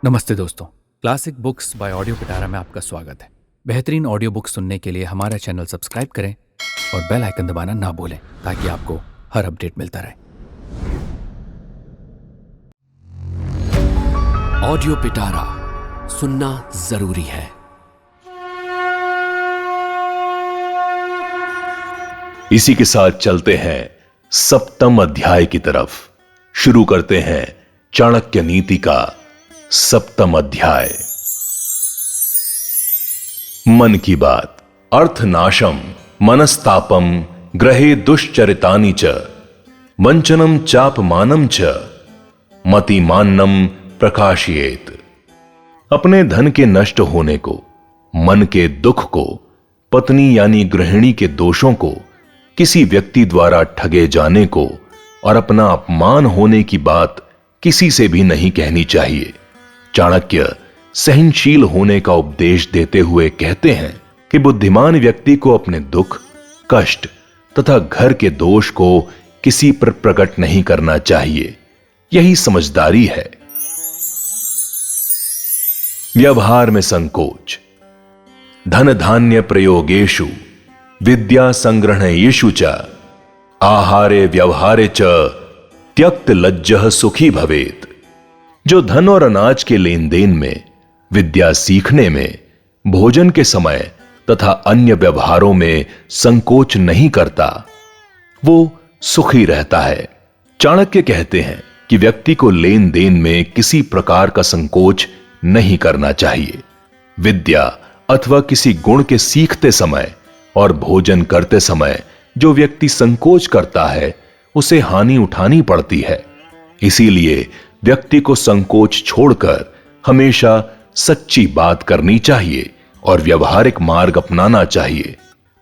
नमस्ते दोस्तों, classic books bye audio पिटारा में आपका स्वागत है। बेहतरीन ऑडियो बुक सुनने के लिए हमारा चैनल सब्सक्राइब करें और बेल आइकन दबाना ना भूलें ताकि आपको हर अपडेट मिलता रहे। ऑडियो पिटारा सुनना जरूरी है। इसी के साथ चलते हैं 7वें अध्याय की तरफ। शुरू करते हैं चाणक्य नीति का 7वां अध्याय। मन की बात। अर्थनाशम मनस्तापम ग्रहे दुश्चरितानि च वंचनम चापमानम च मतिमान्नम प्रकाशयेत। अपने धन के नष्ट होने को, मन के दुख को, पत्नी यानी गृहिणी के दोषों को, किसी व्यक्ति द्वारा ठगे जाने को और अपना अपमान होने की बात किसी से भी नहीं कहनी चाहिए। चाणक्य सहनशील होने का उपदेश देते हुए कहते हैं कि बुद्धिमान व्यक्ति को अपने दुख, कष्ट तथा घर के दोष को किसी पर प्रकट नहीं करना चाहिए। यही समझदारी है। व्यवहार में संकोच। धन धान्य प्रयोगेषु विद्या संग्रहणेषु च आहारे व्यवहारे च त्यक्त लज्जः सुखी भवेत्। जो धन और अनाज के लेन देन में, विद्या सीखने में, भोजन के समय तथा अन्य व्यवहारों में संकोच नहीं करता, वो सुखी रहता है। चाणक्य कहते हैं कि व्यक्ति को लेन देन में किसी प्रकार का संकोच नहीं करना चाहिए। विद्या अथवा किसी गुण के सीखते समय और भोजन करते समय जो व्यक्ति संकोच करता है, उसे हानि उठानी पड़ती है। इसीलिए व्यक्ति को संकोच छोड़कर हमेशा सच्ची बात करनी चाहिए और व्यवहारिक मार्ग अपनाना चाहिए।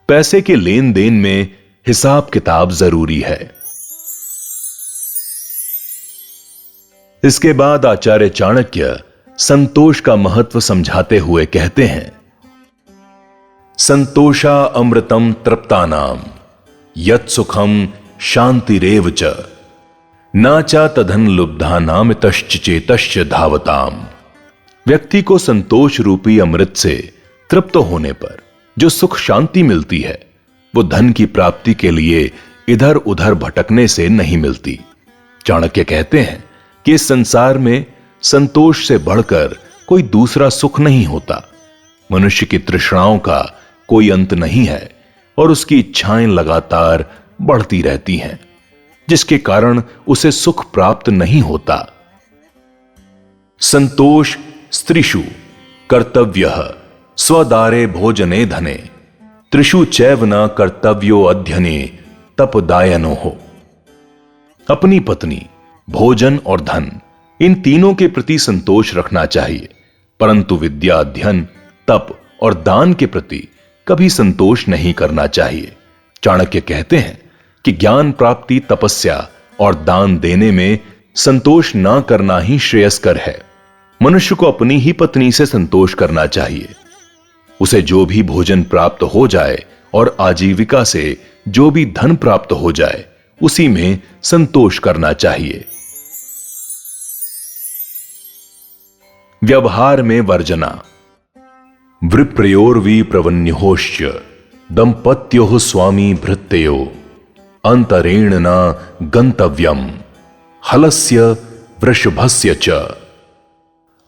पैसे के लेन देन में हिसाब किताब जरूरी है। इसके बाद आचार्य चाणक्य संतोष का महत्व समझाते हुए कहते हैं, संतोषा अमृतम तृप्तानाम यत् सुखम शांतिरेव च नाचा तधन लुब्धानाम तश्चेतश्च धावताम। व्यक्ति को संतोष रूपी अमृत से तृप्त होने पर जो सुख शांति मिलती है, वो धन की प्राप्ति के लिए इधर उधर भटकने से नहीं मिलती। चाणक्य कहते हैं कि इस संसार में संतोष से बढ़कर कोई दूसरा सुख नहीं होता। मनुष्य की तृष्णाओं का कोई अंत नहीं है और उसकी इच्छाएं लगातार बढ़ती रहती हैं, जिसके कारण उसे सुख प्राप्त नहीं होता। संतोष स्त्रीषु कर्तव्यः स्वदारे भोजने धने त्रिषु चैव न कर्तव्यो अध्ययने तपदायनो हो। अपनी पत्नी, भोजन और धन, इन तीनों के प्रति संतोष रखना चाहिए, परंतु विद्या, अध्ययन, तप और दान के प्रति कभी संतोष नहीं करना चाहिए। चाणक्य कहते हैं कि ज्ञान प्राप्ति, तपस्या और दान देने में संतोष ना करना ही श्रेयस्कर है। मनुष्य को अपनी ही पत्नी से संतोष करना चाहिए। उसे जो भी भोजन प्राप्त हो जाए और आजीविका से जो भी धन प्राप्त हो जाए, उसी में संतोष करना चाहिए। व्यवहार में वर्जना। वृप्रयोर्वी प्रवन्योश्च दंपत्योः स्वामी भृत्यो अंतरेण न गंतव्यम हलस्य वृषभस्य च।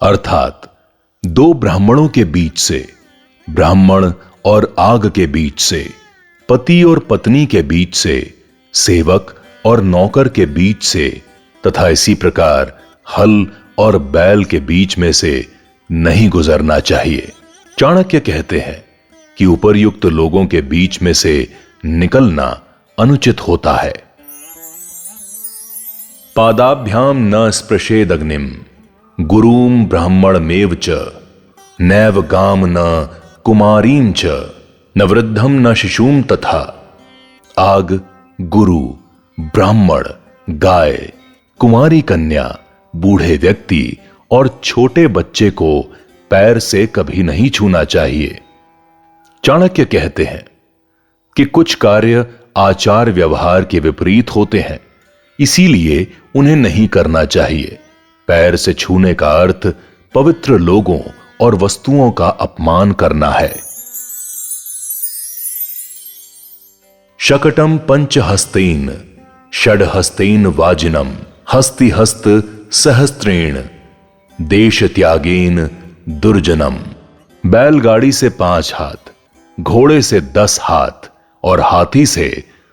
अर्थात दो ब्राह्मणों के बीच से, ब्राह्मण और आग के बीच से, पति और पत्नी के बीच से, सेवक और नौकर के बीच से तथा इसी प्रकार हल और बैल के बीच में से नहीं गुजरना चाहिए। चाणक्य कहते हैं कि उपर्युक्त लोगों के बीच में से निकलना अनुचित होता है। पादाभ्याम न स्पृशेद अग्निम गुरुम ब्राह्मणमेव च नैव गाम न कुमारीं च न वृद्धम न शिशुम तथा। आग, गुरु, ब्राह्मण, गाय, कुमारी कन्या, बूढ़े व्यक्ति और छोटे बच्चे को पैर से कभी नहीं छूना चाहिए। चाणक्य कहते हैं कि कुछ कार्य आचार व्यवहार के विपरीत होते हैं, इसीलिए उन्हें नहीं करना चाहिए। पैर से छूने का अर्थ पवित्र लोगों और वस्तुओं का अपमान करना है। शकटम पंचहस्तेन षडहस्तेन वाजिनम हस्तिहस्त सहस्त्रेण देश त्यागेन दुर्जनम। बैलगाड़ी से 5 हाथ, घोड़े से 10 हाथ और हाथी से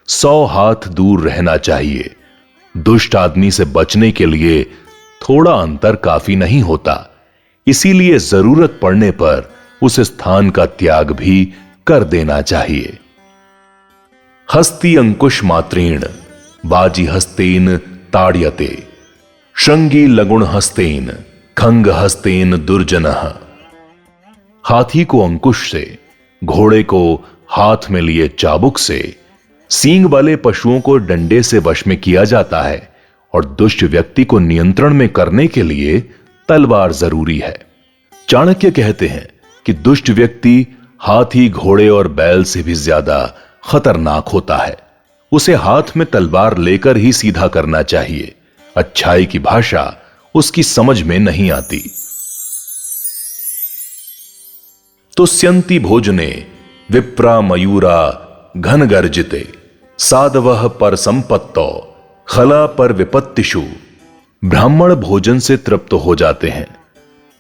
100 हाथ दूर रहना चाहिए। दुष्ट आदमी से बचने के लिए थोड़ा अंतर काफी नहीं होता, इसीलिए जरूरत पड़ने पर उस स्थान का त्याग भी कर देना चाहिए। हस्ति अंकुश मात्रेण बाजी हस्तेन ताड़यते श्रृंगी लगुण हस्तेन खंग हस्तेन दुर्जनः। हाथी को अंकुश से, घोड़े को हाथ में लिए चाबुक से, सींग वाले पशुओं को डंडे से वश में किया जाता है और दुष्ट व्यक्ति को नियंत्रण में करने के लिए तलवार जरूरी है। चाणक्य कहते हैं कि दुष्ट व्यक्ति हाथी, घोड़े और बैल से भी ज्यादा खतरनाक होता है। उसे हाथ में तलवार लेकर ही सीधा करना चाहिए। अच्छाई की भाषा उसकी समझ में नहीं आती। तुष्यन्ति भोजने विप्रा मयूरा घन गर्जिते साधवः पर संपत्तो खला पर विपत्तिषु। ब्राह्मण भोजन से तृप्त हो जाते हैं,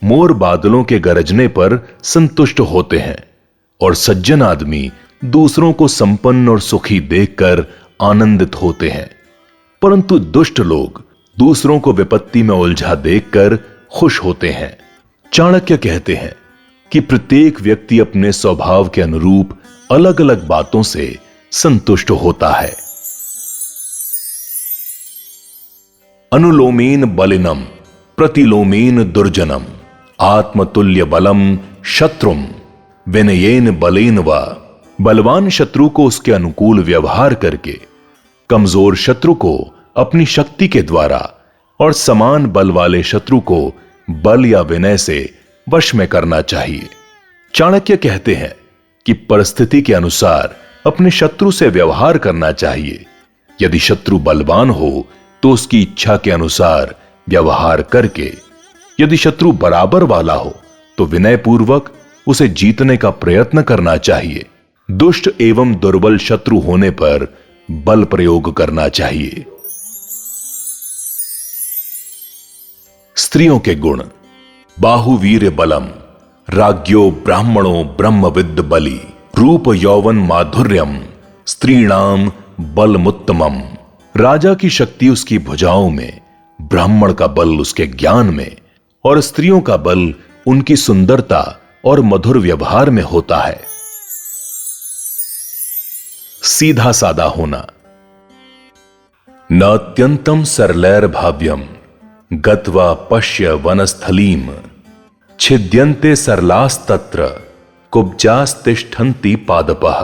मोर बादलों के गरजने पर संतुष्ट होते हैं और सज्जन आदमी दूसरों को संपन्न और सुखी देखकर आनंदित होते हैं। परंतु दुष्ट लोग दूसरों को विपत्ति में उलझा देखकर खुश होते हैं। चाणक्य कहते हैं कि प्रत्येक व्यक्ति अपने स्वभाव के अनुरूप अलग अलग बातों से संतुष्ट होता है। अनुलोमेन बलिनम प्रतिलोमेन दुर्जनम आत्मतुल्य बलम शत्रुम विनयेन बलेन वा। बलवान शत्रु को उसके अनुकूल व्यवहार करके कमजोर शत्रु को अपनी शक्ति के द्वारा और समान बल वाले शत्रु को बल या विनय से वश में करना चाहिए। चाणक्य कहते हैं कि परिस्थिति के अनुसार अपने शत्रु से व्यवहार करना चाहिए। यदि शत्रु बलवान हो तो उसकी इच्छा के अनुसार व्यवहार करके, यदि शत्रु बराबर वाला हो तो विनय पूर्वक उसे जीतने का प्रयत्न करना चाहिए। दुष्ट एवं दुर्बल शत्रु होने पर बल प्रयोग करना चाहिए। स्त्रियों के गुण। बाहुवीर बलम राज्ञो ब्राह्मणो ब्रह्मविद बलि रूप यौवन माधुर्यम स्त्रीणाम बलमुत्तमम। राजा की शक्ति उसकी भुजाओं में, ब्राह्मण का बल उसके ज्ञान में और स्त्रियों का बल उनकी सुंदरता और मधुर व्यवहार में होता है। सीधा सादा होना। न अत्यंतम सरलैर भाव्यम गत्वा पश्य वनस्थलीम छिद्यन्ते सरलास्तत्र कुब्जास्तिष्ठन्ति पादपः।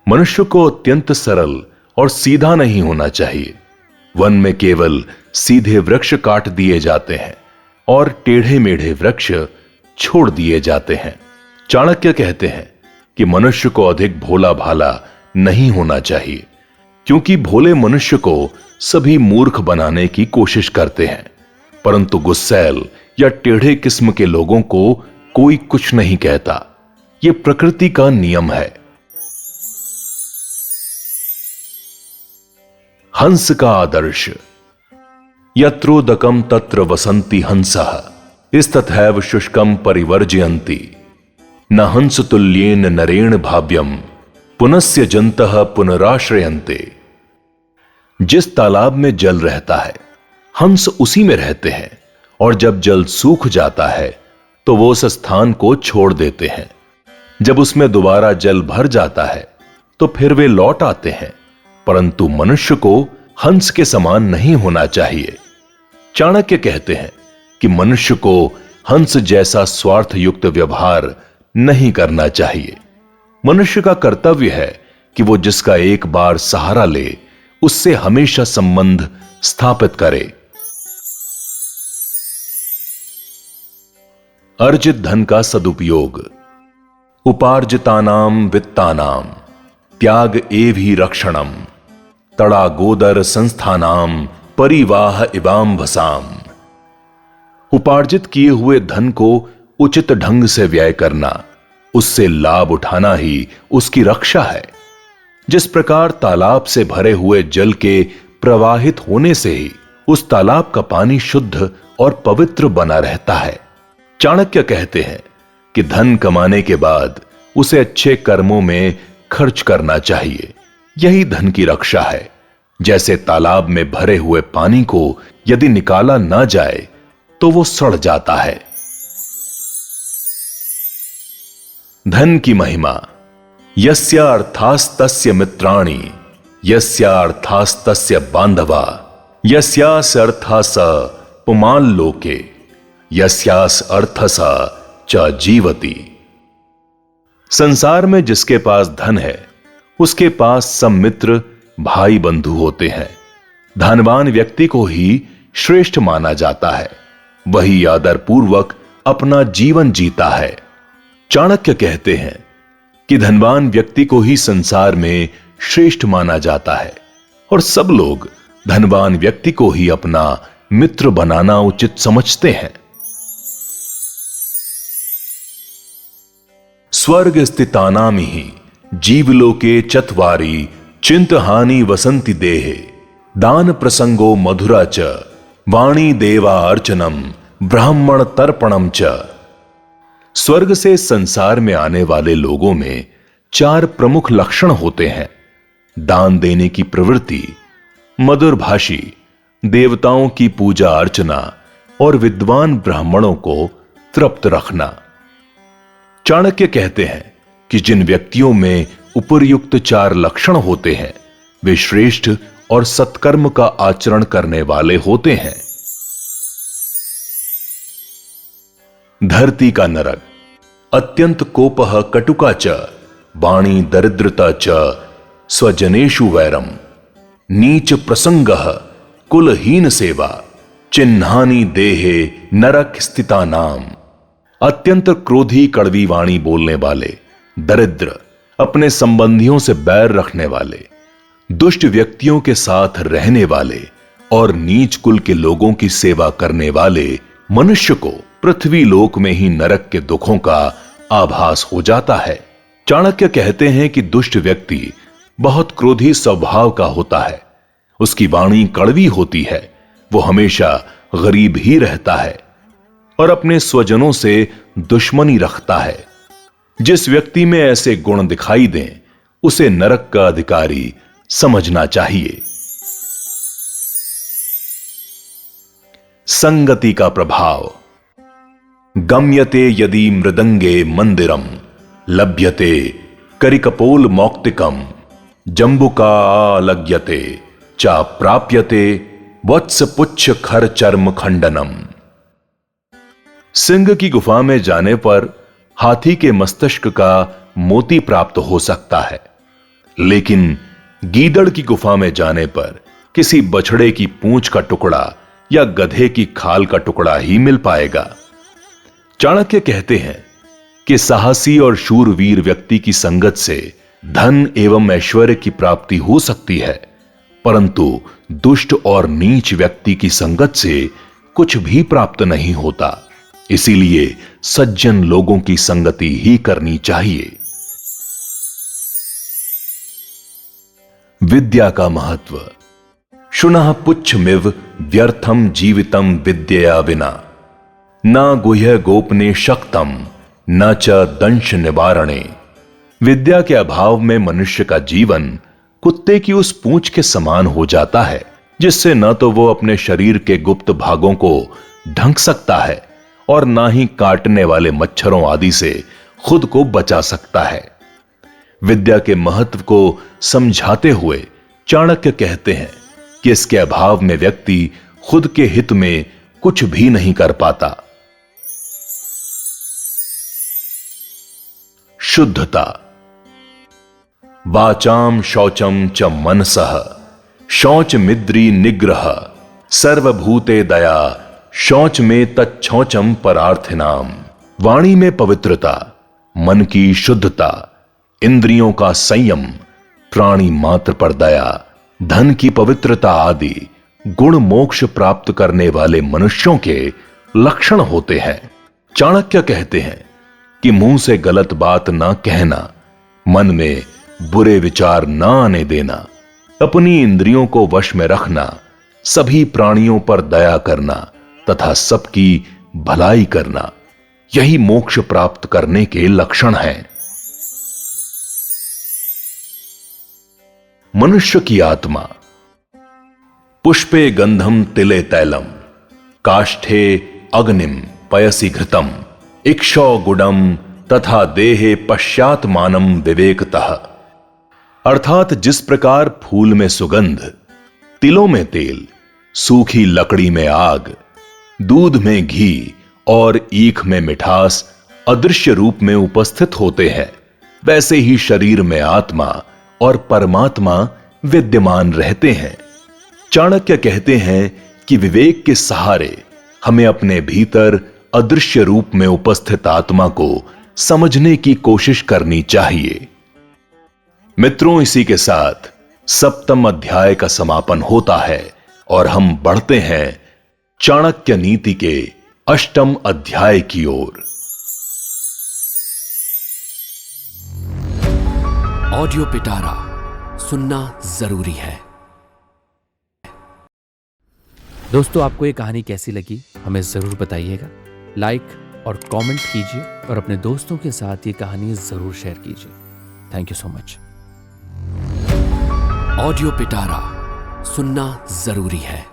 मनुष्य को अत्यंत सरल और सीधा नहीं होना चाहिए। वन में केवल सीधे वृक्ष काट दिए जाते हैं और टेढ़े मेढ़े वृक्ष छोड़ दिए जाते हैं। चाणक्य कहते हैं कि मनुष्य को अधिक भोला भाला नहीं होना चाहिए, क्योंकि भोले मनुष्य को सभी मूर्ख बनाने की कोशिश करते हैं, परंतु गुस्सैल या टेढ़े किस्म के लोगों को कोई कुछ नहीं कहता। यह प्रकृति का नियम है। हंस का आदर्श। यत्रोदकम तत्र वसंति हंसः इस्तथैव शुष्कम परिवर्जयन्ति न हंस तुल्येन नरेण भाव्यम पुनस्य जन्तः पुनराश्रयन्ते। जिस तालाब में जल रहता है हंस उसी में रहते हैं, और जब जल सूख जाता है तो वो उस स्थान को छोड़ देते हैं। जब उसमें दोबारा जल भर जाता है तो फिर वे लौट आते हैं, परंतु मनुष्य को हंस के समान नहीं होना चाहिए। चाणक्य कहते हैं कि मनुष्य को हंस जैसा स्वार्थ युक्त व्यवहार नहीं करना चाहिए। मनुष्य का कर्तव्य है कि वो जिसका एक बार सहारा ले उससे हमेशा संबंध स्थापित करे। अर्जित धन का सदुपयोग। उपार्जितानाम वित्तानाम त्याग एवि रक्षणम तड़ा गोदर संस्थानाम परिवाह इवाम भसाम। उपार्जित किए हुए धन को उचित ढंग से व्यय करना, उससे लाभ उठाना ही उसकी रक्षा है। जिस प्रकार तालाब से भरे हुए जल के प्रवाहित होने से ही उस तालाब का पानी शुद्ध और पवित्र बना रहता है। चाणक्य कहते हैं कि धन कमाने के बाद उसे अच्छे कर्मों में खर्च करना चाहिए। यही धन की रक्षा है। जैसे तालाब में भरे हुए पानी को यदि निकाला ना जाए तो वो सड़ जाता है। धन की महिमा। यस्यार्थास्तस्य मित्राणि, यस्यार्थास्तस्य बांधवा, यस्यास्य अर्थः स पुमान् लोके, यस्यास अर्थः स च जीवति। संसार में जिसके पास धन है उसके पास सब मित्र भाई बंधु होते हैं। धनवान व्यक्ति को ही श्रेष्ठ माना जाता है, वही आदरपूर्वक अपना जीवन जीता है। चाणक्य कहते हैं कि धनवान व्यक्ति को ही संसार में श्रेष्ठ माना जाता है और सब लोग धनवान व्यक्ति को ही अपना मित्र बनाना उचित समझते हैं। स्वर्ग स्थितानां हि जीवलोके चत्वारि चिंतहानि वसंति देहे, दान प्रसंगो मधुरा च, वाणी देवा अर्चनम, ब्राह्मण तर्पणम च। स्वर्ग से संसार में आने वाले लोगों में 4 प्रमुख लक्षण होते हैं। दान देने की प्रवृत्ति, मधुर भाषी, देवताओं की पूजा अर्चना और विद्वान ब्राह्मणों को तृप्त रखना। चाणक्य कहते हैं कि जिन व्यक्तियों में उपर्युक्त 4 लक्षण होते हैं वे श्रेष्ठ और सत्कर्म का आचरण करने वाले होते हैं। धरती का नरक। अत्यंत कोपः कटुका च, वाणी दरिद्रता च, स्वजनेषु वैरम, नीच प्रसंगः कुलहीन सेवा, चिन्हानि देहे नरक स्थितानाम। अत्यंत क्रोधी कड़वी वाणी बोलने वाले, दरिद्र, अपने संबंधियों से बैर रखने वाले, दुष्ट व्यक्तियों के साथ रहने वाले और नीच कुल के लोगों की सेवा करने वाले मनुष्य को पृथ्वी लोक में ही नरक के दुखों का आभास हो जाता है। चाणक्य कहते हैं कि दुष्ट व्यक्ति बहुत क्रोधी स्वभाव का होता है, उसकी वाणी कड़वी होती है, वो हमेशा गरीब ही रहता है और अपने स्वजनों से दुश्मनी रखता है। जिस व्यक्ति में ऐसे गुण दिखाई दें उसे नरक का अधिकारी समझना चाहिए। संगति का प्रभाव। गम्यते यदि मृदंगे मंदिरम, लभ्यते करिकपोल मौक्तिकम, जंबुका लग्यते चा प्राप्यते वत्स पुच्छ खर चर्म खंडनम। सिंह की गुफा में जाने पर हाथी के मस्तिष्क का मोती प्राप्त हो सकता है, लेकिन गीदड़ की गुफा में जाने पर किसी बछड़े की पूंछ का टुकड़ा या गधे की खाल का टुकड़ा ही मिल पाएगा। चाणक्य कहते हैं कि साहसी और शूरवीर व्यक्ति की संगत से धन एवं ऐश्वर्य की प्राप्ति हो सकती है, परंतु दुष्ट और नीच व्यक्ति की संगत से कुछ भी प्राप्त नहीं होता। इसीलिए सज्जन लोगों की संगति ही करनी चाहिए। विद्या का महत्व। शुनः पुच्छमिव व्यर्थम जीवितम विद्यया विना, न गुह्य गोपने शक्तम न च दंश निवारणे। विद्या के अभाव में मनुष्य का जीवन कुत्ते की उस पूंछ के समान हो जाता है, जिससे न तो वो अपने शरीर के गुप्त भागों को ढंक सकता है और ना ही काटने वाले मच्छरों आदि से खुद को बचा सकता है। विद्या के महत्व को समझाते हुए चाणक्य कहते हैं कि इसके अभाव में व्यक्ति खुद के हित में कुछ भी नहीं कर पाता। शुद्धता। वाचाम शौचम च मनसः, शौच मिद्री निग्रह, सर्वभूते दया, शौच में तच्छौचम परार्थिनाम। वाणी में पवित्रता, मन की शुद्धता, इंद्रियों का संयम, प्राणी मात्र पर दया, धन की पवित्रता आदि गुण मोक्ष प्राप्त करने वाले मनुष्यों के लक्षण होते हैं। चाणक्य कहते हैं कि मुंह से गलत बात ना कहना, मन में बुरे विचार ना आने देना, अपनी इंद्रियों को वश में रखना, सभी प्राणियों पर दया करना तथा सबकी भलाई करना, यही मोक्ष प्राप्त करने के लक्षण हैं। मनुष्य की आत्मा पुष्पे गंधम तिले तैलम काष्ठे अग्निम पयसि घृतम इक्षौ गुडम तथा देहे पश्चात्मानम विवेकतः। अर्थात जिस प्रकार फूल में सुगंध, तिलों में तेल, सूखी लकड़ी में आग, दूध में घी और ईख में मिठास अदृश्य रूप में उपस्थित होते हैं, वैसे ही शरीर में आत्मा और परमात्मा विद्यमान रहते हैं। चाणक्य कहते हैं कि विवेक के सहारे हमें अपने भीतर अदृश्य रूप में उपस्थित आत्मा को समझने की कोशिश करनी चाहिए। मित्रों, इसी के साथ 7वां अध्याय का समापन होता है और हम बढ़ते हैं चाणक्य नीति के 8वें अध्याय की ओर। ऑडियो पिटारा सुनना जरूरी है। दोस्तों, आपको ये कहानी कैसी लगी हमें ज़रूर बताइएगा। लाइक और कमेंट कीजिए और अपने दोस्तों के साथ ये कहानी ज़रूर शेयर कीजिए। Thank you so much. Audio पिटारा सुनना जरूरी है।